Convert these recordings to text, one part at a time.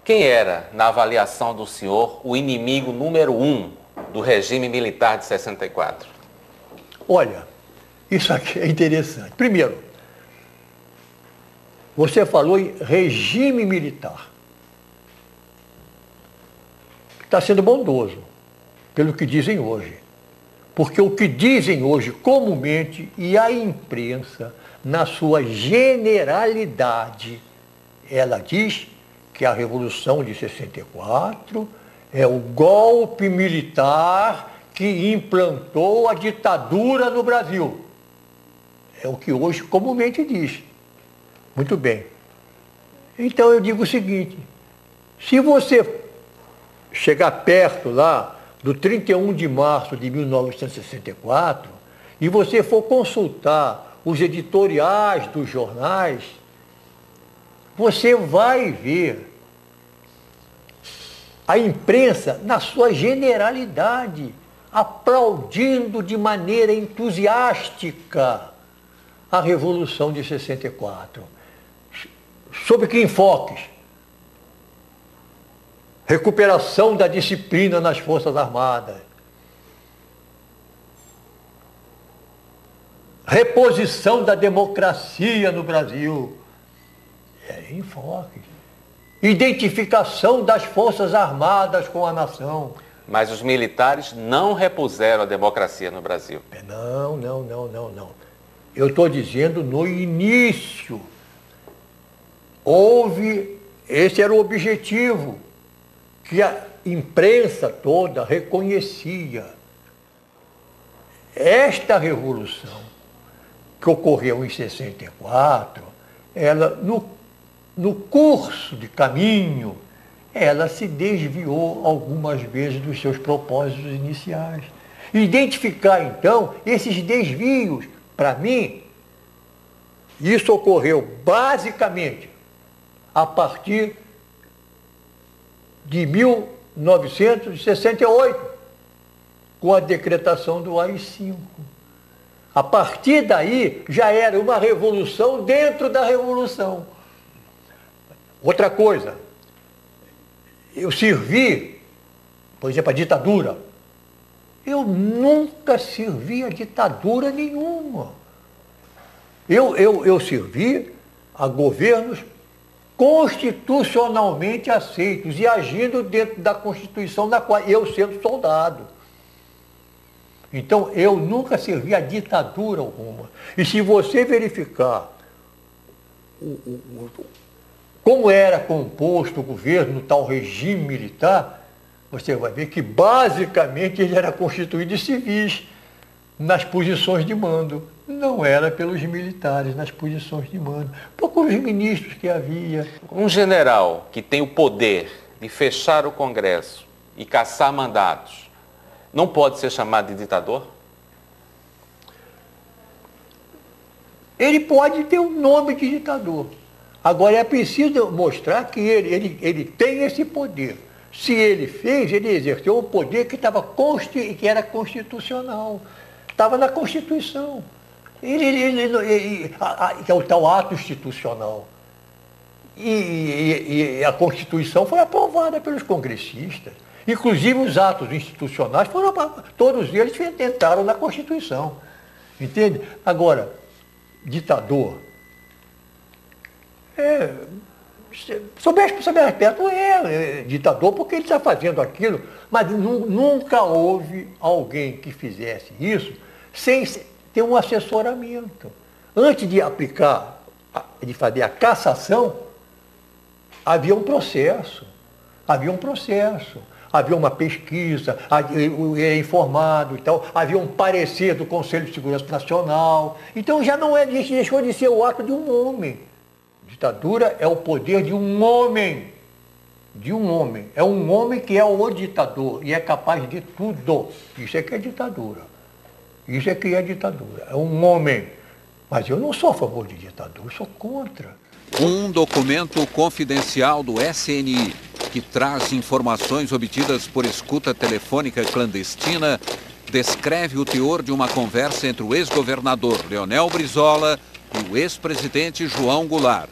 Quem era, na avaliação do senhor, o inimigo número 1 do regime militar de 64? Olha, isso aqui é interessante. Primeiro, você falou em regime militar. Está sendo bondoso, pelo que dizem hoje. Porque o que dizem hoje comumente, e a imprensa, na sua generalidade, ela diz que a Revolução de 64 é o golpe militar que implantou a ditadura no Brasil. É o que hoje comumente diz. Muito bem. Então eu digo o seguinte, se você chegar perto lá do 31 de março de 1964 e você for consultar os editoriais dos jornais, você vai ver a imprensa, na sua generalidade, aplaudindo de maneira entusiástica a Revolução de 64. Sob que enfoques? Recuperação da disciplina nas Forças Armadas. Reposição da democracia no Brasil. É enfoque. Identificação das Forças Armadas com a nação. Mas os militares não repuseram a democracia no Brasil. Não. Eu estou dizendo no início. Esse era o objetivo, que a imprensa toda reconhecia. Esta revolução que ocorreu em 64, ela, no curso de caminho, ela se desviou algumas vezes dos seus propósitos iniciais. Identificar, então, esses desvios, para mim, isso ocorreu basicamente a partir de 1968, com a decretação do AI-5. A partir daí, já era uma revolução dentro da revolução. Outra coisa, eu servi, por exemplo, a ditadura. Eu nunca servi a ditadura nenhuma. Eu servi a governos constitucionalmente aceitos e agindo dentro da Constituição, na qual eu sendo soldado. Então, eu nunca servi a ditadura alguma. E se você verificar como era composto o governo no tal regime militar, você vai ver que basicamente ele era constituído de civis nas posições de mando. Não era pelos militares nas posições de mando, poucos ministros que havia. Um general que tem o poder de fechar o Congresso e caçar mandatos, não pode ser chamado de ditador? Ele pode ter o nome de ditador. Agora é preciso mostrar que ele tem esse poder. Se ele fez, ele exerceu um poder que era constitucional. Estava na Constituição. Que é o tal ato institucional. E a Constituição foi aprovada pelos congressistas. Inclusive os atos institucionais todos eles entraram na Constituição. Entende? Agora, ditador, sob aspecto é ditador porque ele está fazendo aquilo, mas nunca houve alguém que fizesse isso sem ter um assessoramento. Antes de aplicar, de fazer a cassação, havia um processo. Havia uma pesquisa, é informado e tal, havia um parecer do Conselho de Segurança Nacional. Então já não deixou de ser o ato de um homem. Ditadura é o poder de um homem. É um homem que é o ditador e é capaz de tudo. Isso é que é ditadura. É um homem. Mas eu não sou a favor de ditadura, eu sou contra. Um documento confidencial do SNI, que traz informações obtidas por escuta telefônica clandestina, descreve o teor de uma conversa entre o ex-governador Leonel Brizola e o ex-presidente João Goulart.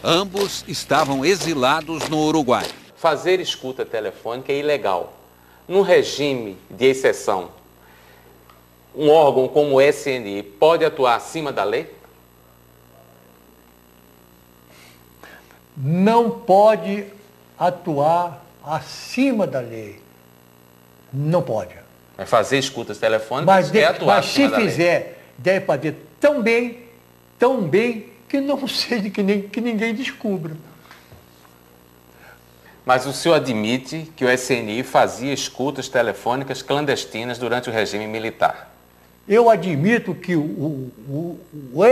Ambos estavam exilados no Uruguai. fazer escuta telefônica é ilegal. Num regime de exceção, um órgão como o SNI pode atuar acima da lei? Não pode atuar acima da lei. Não pode. É fazer escutas telefônicas é atuar mas se acima da lei. fizer, deve fazer tão bem, que não seja que ninguém descubra. Mas o senhor admite que o SNI fazia escutas telefônicas clandestinas durante o regime militar? Eu admito que o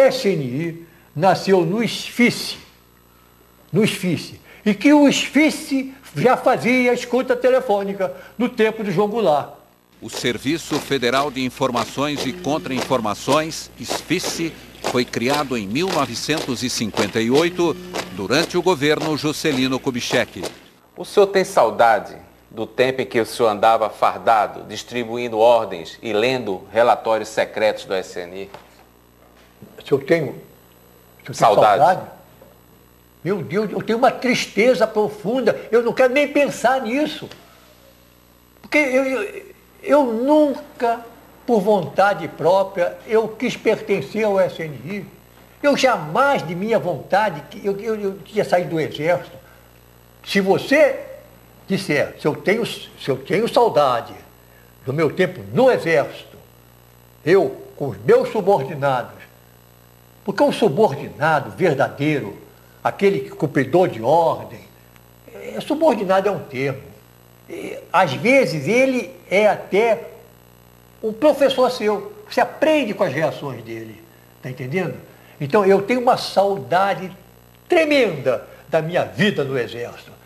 SNI nasceu no esfice, e que o esfice já fazia escuta telefônica no tempo do João Goulart. O Serviço Federal de Informações e Contra-Informações, SFICE, foi criado em 1958, durante o governo Juscelino Kubitschek. O senhor tem saudade do tempo em que o senhor andava fardado, distribuindo ordens e lendo relatórios secretos do SNI? Se eu tenho Saudade? Meu Deus, eu tenho uma tristeza profunda. Eu não quero nem pensar nisso. Porque eu nunca, por vontade própria, eu quis pertencer ao SNI. Eu jamais, de minha vontade, eu tinha saído do Exército. Se você disser, se eu tenho saudade do meu tempo no Exército, eu, com os meus subordinados, porque o subordinado verdadeiro, aquele cumpridor de ordem, subordinado é um termo. Às vezes ele é até um professor seu. Você aprende com as reações dele. Está entendendo? Então eu tenho uma saudade tremenda da minha vida no Exército.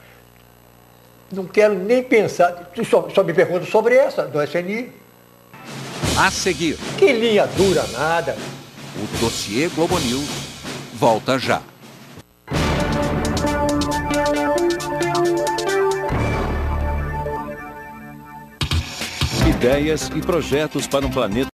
Não quero nem pensar. Só me pergunto sobre essa, do SNI. A seguir, Que linha dura nada. o dossiê Globo News volta já. Ideias e projetos para um planeta